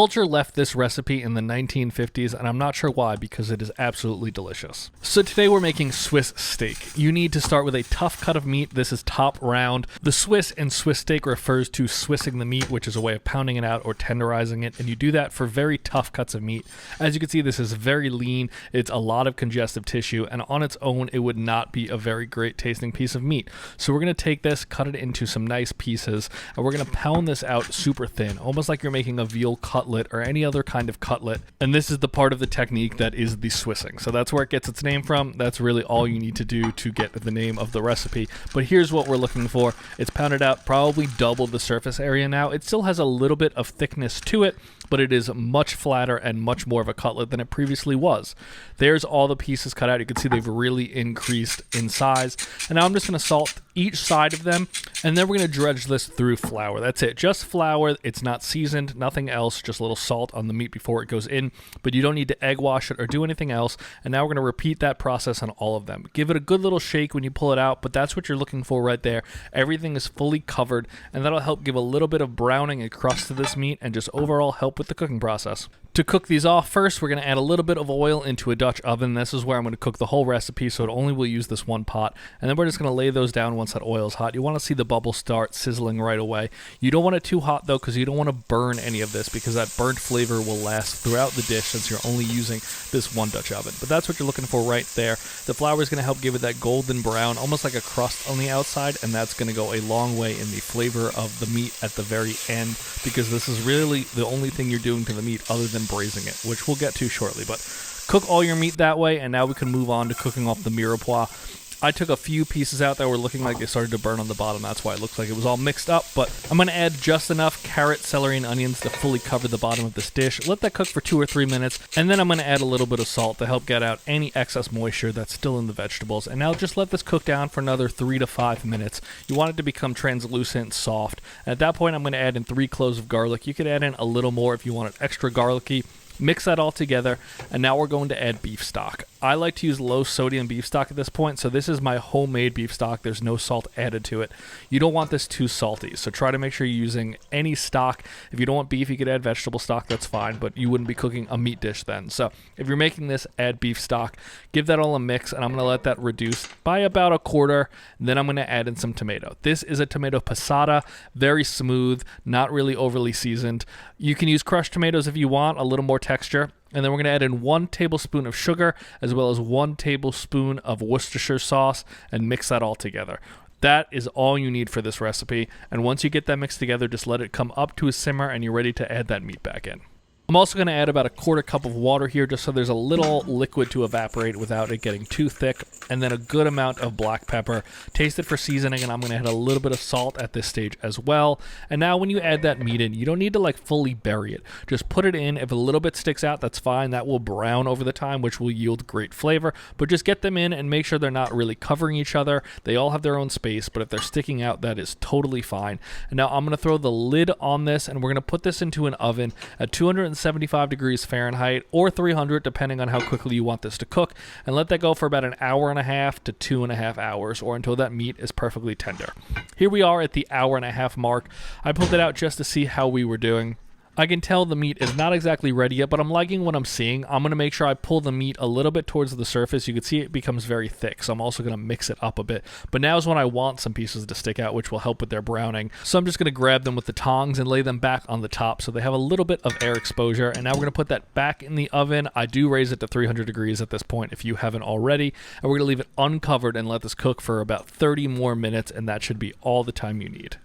culture left this recipe in the 1950s, and I'm not sure why, because it is absolutely delicious. So today we're making Swiss steak. You need to start with a tough cut of meat. This is top round. The Swiss in Swiss steak refers to Swissing the meat, which is a way of pounding it out or tenderizing it, and you do that for very tough cuts of meat. As you can see, this is very lean. It's a lot of congestive tissue, and on its own, it would not be a very great tasting piece of meat. So we're going to take this, cut it into some nice pieces, and we're going to pound this out super thin, almost like you're making a veal cutlet or any other kind of cutlet. And this is the part of the technique that is the Swissing. So that's where it gets its name from. That's really all you need to do to get the name of the recipe. But here's what we're looking for. It's pounded out probably double the surface area now. It still has a little bit of thickness to it, but it is much flatter and much more of a cutlet than it previously was. There's all the pieces cut out. You can see they've really increased in size. And now I'm just going to salt each side of them, and then we're going to dredge this through flour. That's it, just flour. It's not seasoned, nothing else, just a little salt on the meat before it goes in, but you don't need to egg wash it or do anything else. And now we're going to repeat that process on all of them. Give it a good little shake when you pull it out, but that's what you're looking for right there. Everything is fully covered, and that'll help give a little bit of browning and crust to this meat and just overall help with the cooking process. To cook these off, first we're going to add a little bit of oil into a Dutch oven. This is where I'm going to cook the whole recipe, so it only will use this one pot. And then we're just going to lay those down once that oil is hot. You want to see the bubbles start sizzling right away. You don't want it too hot though, because you don't want to burn any of this, because that burnt flavor will last throughout the dish since you're only using this one Dutch oven. But that's what you're looking for right there. The flour is going to help give it that golden brown, almost like a crust on the outside, and that's going to go a long way in the flavor of the meat at the very end, because this is really the only thing you're doing to the meat other than braising it, which we'll get to shortly. But cook all your meat that way, and now we can move on to cooking off the mirepoix. I took a few pieces out that were looking like they started to burn on the bottom. That's why it looks like it was all mixed up. But I'm going to add just enough carrot, celery, and onions to fully cover the bottom of this dish. Let that cook for 2 or 3 minutes. And then I'm going to add a little bit of salt to help get out any excess moisture that's still in the vegetables. And now just let this cook down for another 3 to 5 minutes. You want it to become translucent and soft. And at that point, I'm going to add in 3 cloves of garlic. You could add in a little more if you want it extra garlicky. Mix that all together, and now we're going to add beef stock. I like to use low sodium beef stock at this point, so this is my homemade beef stock. There's no salt added to it. You don't want this too salty, so try to make sure you're using any stock. If you don't want beef, you could add vegetable stock, that's fine, but you wouldn't be cooking a meat dish then. So if you're making this, add beef stock. Give that all a mix, and I'm going to let that reduce by about a quarter. Then I'm going to add in some tomato. This is a tomato passata, very smooth, not really overly seasoned. You can use crushed tomatoes if you want, a little more texture. And then we're going to add in 1 tablespoon of sugar, as well as 1 tablespoon of Worcestershire sauce, and mix that all together. That is all you need for this recipe. And once you get that mixed together, just let it come up to a simmer, and you're ready to add that meat back in. I'm also going to add about a 1/4 cup of water here, just so there's a little liquid to evaporate without it getting too thick, and then a good amount of black pepper. Taste it for seasoning, and I'm going to add a little bit of salt at this stage as well. And now when you add that meat in, you don't need to like fully bury it. Just put it in. If a little bit sticks out, that's fine. That will brown over the time, which will yield great flavor. But just get them in and make sure they're not really covering each other. They all have their own space, but if they're sticking out, that is totally fine. And now I'm going to throw the lid on this, and we're going to put this into an oven at 275 degrees Fahrenheit or 300 depending on how quickly you want this to cook, and let that go for about 1.5 hours to 2.5 hours, or until that meat is perfectly tender. Here we are at the 1.5 hour mark. I pulled it out just to see how we were doing. I can tell the meat is not exactly ready yet, but I'm liking what I'm seeing. I'm going to make sure I pull the meat a little bit towards the surface. You can see it becomes very thick, so I'm also going to mix it up a bit. But now is when I want some pieces to stick out, which will help with their browning. So I'm just going to grab them with the tongs and lay them back on the top so they have a little bit of air exposure. And now we're going to put that back in the oven. I do raise it to 300 degrees at this point if you haven't already. And we're going to leave it uncovered and let this cook for about 30 more minutes, and that should be all the time you need.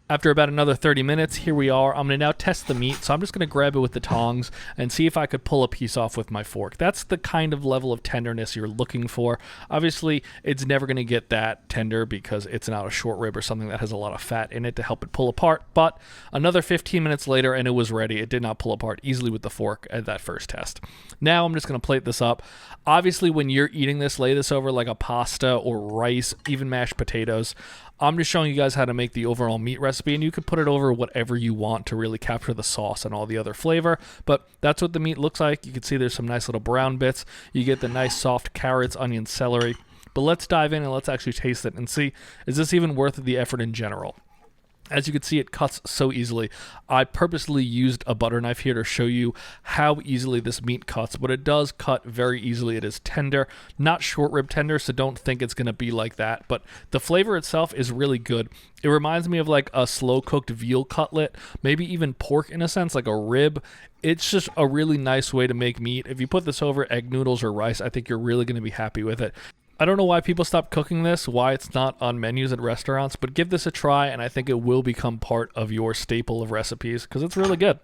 After about another 30 minutes, here we are. I'm going to now test the meat, so I'm just going to grab it with the tongs and see if I could pull a piece off with my fork. That's the kind of level of tenderness you're looking for. Obviously, it's never going to get that tender because it's not a short rib or something that has a lot of fat in it to help it pull apart, but another 15 minutes later and it was ready. It did not pull apart easily with the fork at that first test. Now I'm just going to plate this up. Obviously, when you're eating this, lay this over like a pasta or rice, even mashed potatoes. I'm just showing you guys how to make the overall meat recipe, and you can put it over whatever you want to really capture the sauce and all the other flavor, but that's what the meat looks like. You can see there's some nice little brown bits. You get the nice soft carrots, onions, celery. But let's dive in and let's actually taste it and see, is this even worth the effort in general? As you can see, it cuts so easily. I purposely used a butter knife here to show you how easily this meat cuts, but it does cut very easily. It is tender, not short rib tender, so don't think it's going to be like that, but the flavor itself is really good. It reminds me of like a slow cooked veal cutlet, maybe even pork in a sense, like a rib. It's just a really nice way to make meat. If you put this over egg noodles or rice, I think you're really going to be happy with it. I don't know why people stopped cooking this, why it's not on menus at restaurants, but give this a try, and I think it will become part of your staple of recipes because it's really good.